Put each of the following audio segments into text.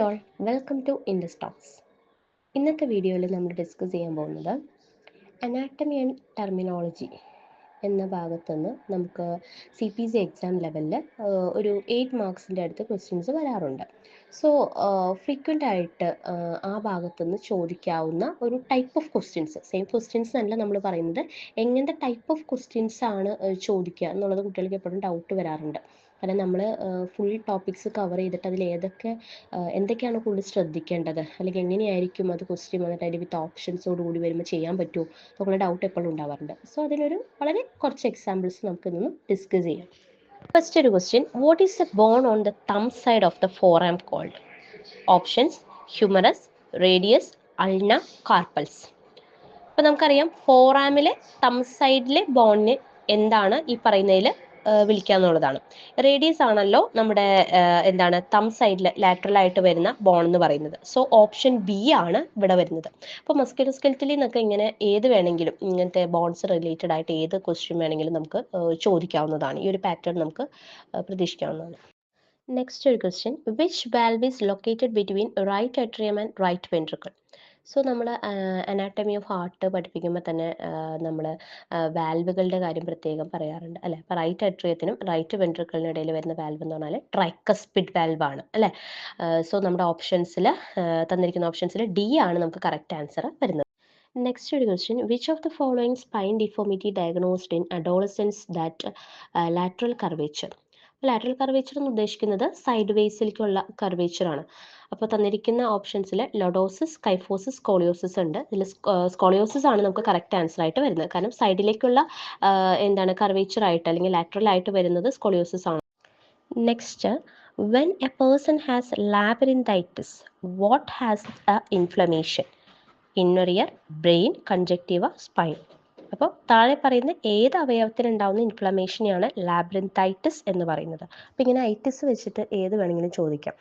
All, welcome to Indus talks. ഇന്നത്തെ വീഡിയോയിൽ നമ്മൾ ഡിസ്കസ് ചെയ്യാൻ പോകുന്നത് അനാട്ടമി ആൻഡ് ടെർമിനോളജി എന്ന ഭാഗത്തുനിന്ന് നമുക്ക് CPC എക്സാം ലെവലിൽ ഒരു 8 മാർക്സിൻ്റെ അടുത്ത് ക്വസ്റ്റ്യൻസ് വരാറുണ്ട്. സോ ഫ്രീക്വൻ്റ് ആയിട്ട് ആ ഭാഗത്തുനിന്ന് ചോദിക്കാവുന്ന ഒരു type of questions, same questions അല്ല നമ്മൾ പറയുന്നത്, എങ്ങനത്തെ ടൈപ്പ് ഓഫ് ക്വസ്റ്റ്യൻസ് ആണ് ചോദിക്കുക എന്നുള്ളത് കുട്ടികൾക്ക് എപ്പോഴും ഡൗട്ട് വരാറുണ്ട്. കാരണം നമ്മൾ ഫുൾ ടോപ്പിക്സ് കവർ ചെയ്തിട്ട് അതിൽ എന്തൊക്കെയാണ് കൂടുതൽ ശ്രദ്ധിക്കേണ്ടത്, അല്ലെങ്കിൽ എങ്ങനെയായിരിക്കും അത് ക്വസ്റ്റ്യൻ വന്നിട്ട് അതിൽ വിത്ത് ഓപ്ഷൻസോടുകൂടി വരുമ്പോൾ ചെയ്യാൻ പറ്റുമോ എന്നുള്ള ഡൗട്ട് എപ്പോഴും ഉണ്ടാവാറുണ്ട്. സോ അതിനൊരു വളരെ കുറച്ച് എക്സാമ്പിൾസ് നമുക്കിന്ന് ഡിസ്കസ് ചെയ്യാം. ഫസ്റ്റ് ഒരു question, what is the bone on the thumb side of the forearm called? Options: humerus, radius, ulna, carpals. അപ്പം നമുക്കറിയാം ഫോറാമിലെ തം സൈഡിലെ ബോണിന് എന്താണ് ഈ പറയുന്നതിൽ വിളിക്കുക എന്നുള്ളതാണ്. റേഡിയസ് ആണല്ലോ നമ്മുടെ തം സൈഡിൽ ലാറ്ററലായിട്ട് വരുന്ന ബോൺ എന്ന് പറയുന്നത്. സോ ഓപ്ഷൻ ബി ആണ് ഇവിടെ വരുന്നത്. അപ്പോൾ മസ്കുലോസ്കെലറ്റലിൽ നിന്നൊക്കെ ഇങ്ങനെ ഏത് വേണമെങ്കിലും ഇങ്ങനത്തെ ബോൺസ് റിലേറ്റഡ് ആയിട്ട് ഏത് ക്വസ്റ്റ്യൻ വേണമെങ്കിലും നമുക്ക് ചോദിക്കാവുന്നതാണ്. ഈ ഒരു പാറ്റേൺ നമുക്ക് പ്രതീക്ഷിക്കാവുന്നതാണ്. നെക്സ്റ്റ് ഒരു question, which valve is located between right atrium and right ventricle? So നമ്മൾ അനാട്ടമി ഓഫ് ഹാർട്ട് പഠിപ്പിക്കുമ്പോൾ തന്നെ നമ്മൾ വാൽവുകളുടെ കാര്യം പ്രത്യേകം പറയാറുണ്ട് അല്ലേ. അപ്പോൾ റൈറ്റ് അട്രിയത്തിനും റൈറ്റ് വെൻട്രിക്കിളിനും ഇടയിൽ വരുന്ന വാൽവ് എന്ന് പറഞ്ഞാൽ ട്രൈക്കസ്പിഡ് വാൽവാണ് അല്ലേ. സോ നമ്മുടെ ഓപ്ഷൻസിൽ തന്നിരിക്കുന്ന ഓപ്ഷൻസിൽ ഡി ആണ് നമുക്ക് കറക്റ്റ് ആൻസർ വരുന്നത്. നെക്സ്റ്റ് ഒരു question, which of the following spine deformity diagnosed in adolescence that lateral curvature? Lateral curvature എന്ന് ഉദ്ദേശിക്കുന്നത് സൈഡ് വേസിലേക്കുള്ള കർവേച്ചർ ആണ്. അപ്പോൾ തന്നിരിക്കുന്ന ഓപ്ഷൻസിൽ ലൊഡോസിസ്, കൈഫോസിസ്, സ്കോളിയോസിസ് ഉണ്ട്. ഇതിൽ സ്കോളിയോസിസ് ആണ് നമുക്ക് കറക്റ്റ് ആൻസർ ആയിട്ട് വരുന്നത്. കാരണം സൈഡിലേക്കുള്ള കർവേച്ചർ ആയിട്ട് അല്ലെങ്കിൽ ലാറ്ററൽ ആയിട്ട് വരുന്നത് സ്കോളിയോസിസ് ആണ്. Next, when a person has labyrinthitis what has a inflammation? Inner ear, brain, conjunctiva, spine. അപ്പോൾ താഴെ പറയുന്ന ഏത് അവയവത്തിനുണ്ടാവുന്ന ഇൻഫ്ലമേഷനെയാണ് ലാബ്രിന്തൈറ്റിസ് എന്ന് പറയുന്നത്. അപ്പോൾ ഇങ്ങനെ ഐറ്റിസ് വെച്ചിട്ട് ഏത് വേണമെങ്കിലും ചോദിക്കാം.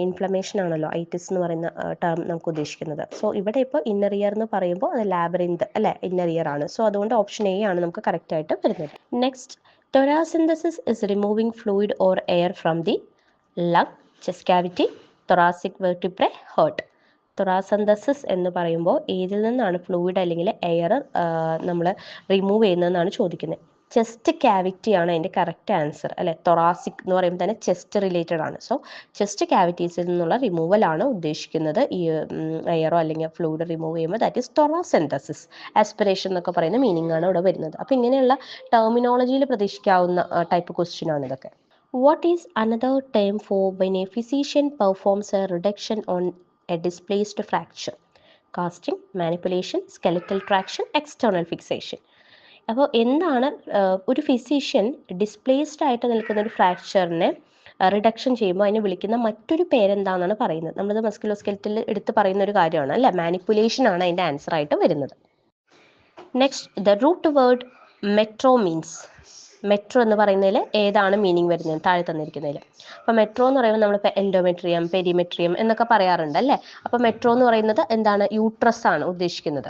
ഇൻഫ്ലമേഷൻ ആണല്ലോ ഐറ്റിസ് എന്ന് പറയുന്ന ടേം നമുക്ക് ഉദ്ദേശിക്കുന്നത്. സോ ഇവിടെ ഇപ്പോൾ ഇന്നർ ഇയർ എന്ന് പറയുമ്പോൾ അത് ലാബ്രിന്ത് അല്ലേ, ഇന്നർ ഇയർ ആണ്. സോ അതുകൊണ്ട് ഓപ്ഷൻ എ ആണ് നമുക്ക് കറക്റ്റ് ആയിട്ട് വരുന്നത്. Next, thoracentesis is removing fluid or air from the lung, chest cavity, thoracic vertebrae, heart. Thoracentesis എന്ന് പറയുമ്പോൾ ഏതിൽ നിന്നാണ് ഫ്ലൂയിഡ് അല്ലെങ്കിൽ എയർ നമ്മൾ റിമൂവ് ചെയ്യുന്നതെന്നാണ് ചോദിക്കുന്നത്. ചെസ്റ്റ് ക്യാവിറ്റി ആണ് അതിൻ്റെ കറക്റ്റ് ആൻസർ അല്ലെ. തൊറാസിക് എന്ന് പറയുമ്പോൾ തന്നെ ചെസ്റ്റ് റിലേറ്റഡ് ആണ്. സോ ചെസ്റ്റ് ക്യാവിറ്റീസിൽ നിന്നുള്ള റിമൂവലാണ് ഉദ്ദേശിക്കുന്നത് ഈ എയറോ അല്ലെങ്കിൽ ഫ്ലൂയിഡ് റിമൂവ് ചെയ്യുമ്പോൾ. That is thoracentesis. ആസ്പിറേഷൻ എന്നൊക്കെ പറയുന്ന മീനിങ് ആണ് ഇവിടെ വരുന്നത്. അപ്പോൾ ഇങ്ങനെയുള്ള ടെർമിനോളജിയിൽ പ്രതീക്ഷിക്കാവുന്ന ടൈപ്പ് ക്വസ്റ്റ്യൻ ആണ് ഇതൊക്കെ. What is another term for when a physician performs a reduction on a displaced fracture? Casting, manipulation, skeletal traction, external fixation. അപ്പോൾ എന്താണ് ഒരു ഫിസിഷ്യൻ ഡിസ്പ്ലേസ്ഡ് ആയിട്ട് നിൽക്കുന്ന ഒരു ഫ്രാക്ചറിനെ റിഡക്ഷൻ ചെയ്യുമ്പോൾ അതിനെ വിളിക്കുന്ന മറ്റൊരു പേരെന്താണെന്നാണ് പറയുന്നത്. നമ്മളത് മസ്കുലോസ്കെലറ്റലിൽ എടുത്ത് പറയുന്ന ഒരു കാര്യമാണ് അല്ലേ. മാനിപ്പുലേഷൻ ആണ് അതിൻ്റെ ആൻസർ ആയിട്ട് വരുന്നത്. Next, the root word metro means. Metro എന്ന് പറയുന്നതിൽ ഏതാണ് മീനിങ് വരുന്നത് താഴെ തന്നിരിക്കുന്നതിൽ? അപ്പോൾ മെട്രോ എന്ന് പറയുമ്പോൾ നമ്മളിപ്പോൾ എൻഡോമെട്രിയം, പെരിമെട്രിയം എന്നൊക്കെ പറയാറുണ്ട് അല്ലേ. അപ്പോൾ മെട്രോ എന്ന് പറയുന്നത് എന്താണ്? യൂട്രസ് ആണ് ഉദ്ദേശിക്കുന്നത്.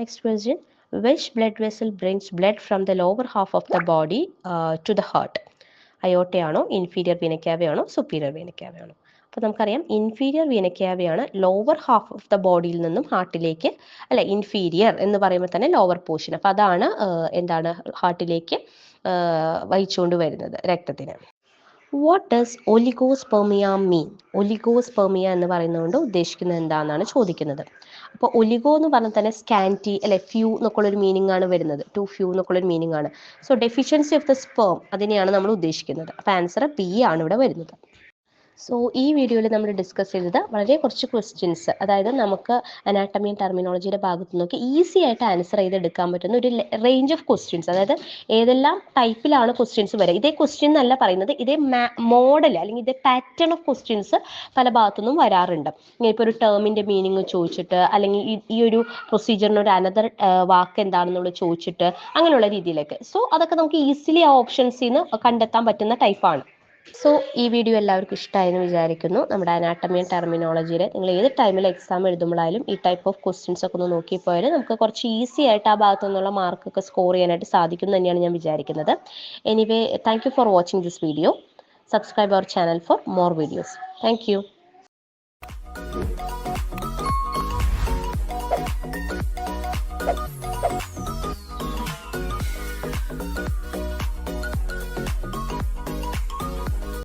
Next question, which blood vessel brings blood from the lower half of the body to the heart? അയോട്ടയാണോ, ഇൻഫീരിയർ വീന കാവയാണോ, സുപ്പീരിയർ വീന കാവയാണോ? അപ്പോൾ നമുക്കറിയാം ഇൻഫീരിയർ വീന കാവയാണ് ലോവർ ഹാഫ് ഓഫ് ദ ബോഡിയിൽ നിന്നും ഹാർട്ടിലേക്ക് അല്ല, ഇൻഫീരിയർ എന്ന് പറയുമ്പോൾ തന്നെ ലോവർ പോർഷൻ. അപ്പോൾ അതാണ് ഹാർട്ടിലേക്ക് വഹിച്ചുകൊണ്ട് വരുന്നത് രക്തത്തിന്. What does oligospermia mean? Oligospermia എന്ന് പറയുന്നതുകൊണ്ട് ഉദ്ദേശിക്കുന്നത് എന്താണെന്നാണ് ചോദിക്കുന്നത്. അപ്പോൾ ഒലിഗോ എന്ന് പറഞ്ഞാൽ തന്നെ സ്കാൻറ്റി അല്ലെ, ഫ്യൂ എന്നൊക്കെയുള്ളൊരു മീനിങ് ആണ് വരുന്നത്. ടു ഫ്യൂ എന്നൊക്കെയുള്ളൊരു മീനിങ് ആണ്. So deficiency of the sperm അതിനെയാണ് നമ്മൾ ഉദ്ദേശിക്കുന്നത്. അപ്പോൾ ആൻസർ ബി ആണ് ഇവിടെ വരുന്നത്. സോ ഈ വീഡിയോയിൽ നമ്മൾ ഡിസ്കസ് ചെയ്തത് വളരെ കുറച്ച് ക്വസ്റ്റ്യൻസ്, അതായത് നമുക്ക് അനാട്ടമി ആൻഡ് ടെർമിനോളജിയുടെ ഭാഗത്ത് നോക്കി ഈസി ആയിട്ട് ആൻസർ ചെയ്തെടുക്കാൻ പറ്റുന്ന ഒരു റേഞ്ച് ഓഫ് ക്വസ്റ്റ്യൻസ്, അതായത് ഏതെല്ലാം ടൈപ്പിലാണ് ക്വസ്റ്റ്യൻസ് വരിക. ഇതേ ക്വസ്റ്റ്യൻ എന്നല്ല പറയുന്നത്, ഇതേ മോഡൽ അല്ലെങ്കിൽ ഇതേ പാറ്റേൺ ഓഫ് ക്വസ്റ്റ്യൻസ് പല ഭാഗത്തുനിന്നും വരാറുണ്ട്. ഇപ്പോൾ ഒരു ടേമിൻ്റെ മീനിങ് ചോദിച്ചിട്ട്, അല്ലെങ്കിൽ ഈ ഒരു പ്രൊസീജിയറിന് ഒരു അനദർ വാക്ക് എന്താണെന്നുള്ളത് ചോദിച്ചിട്ട്, അങ്ങനെയുള്ള രീതിയിലൊക്കെ. സോ അതൊക്കെ നമുക്ക് ഈസിലി ആ ഓപ്ഷൻസിൽ നിന്ന് കണ്ടെത്താൻ പറ്റുന്ന ടൈപ്പാണ്. സോ ഈ വീഡിയോ എല്ലാവർക്കും ഇഷ്ടമായെന്ന് വിചാരിക്കുന്നു. നമ്മുടെ അനാട്ടമി ആൻഡ് ടെർമിനോളജിയിൽ നിങ്ങൾ ഏത് ടൈമിൽ എക്സാം എഴുതുമ്പോഴായാലും ഈ ടൈപ്പ് ഓഫ് ക്വസ്റ്റ്യൻസ് ഒക്കെ ഒന്ന് നോക്കിപ്പോയാൽ നമുക്ക് കുറച്ച് ഈസി ആയിട്ട് ആ ഭാഗത്തു നിന്നുള്ള മാർക്കൊക്കെ സ്കോർ ചെയ്യാനായിട്ട് സാധിക്കും എന്ന് തന്നെയാണ് ഞാൻ വിചാരിക്കുന്നത്. Anyway, thank you for watching this video. Subscribe our channel for more videos. Thank U.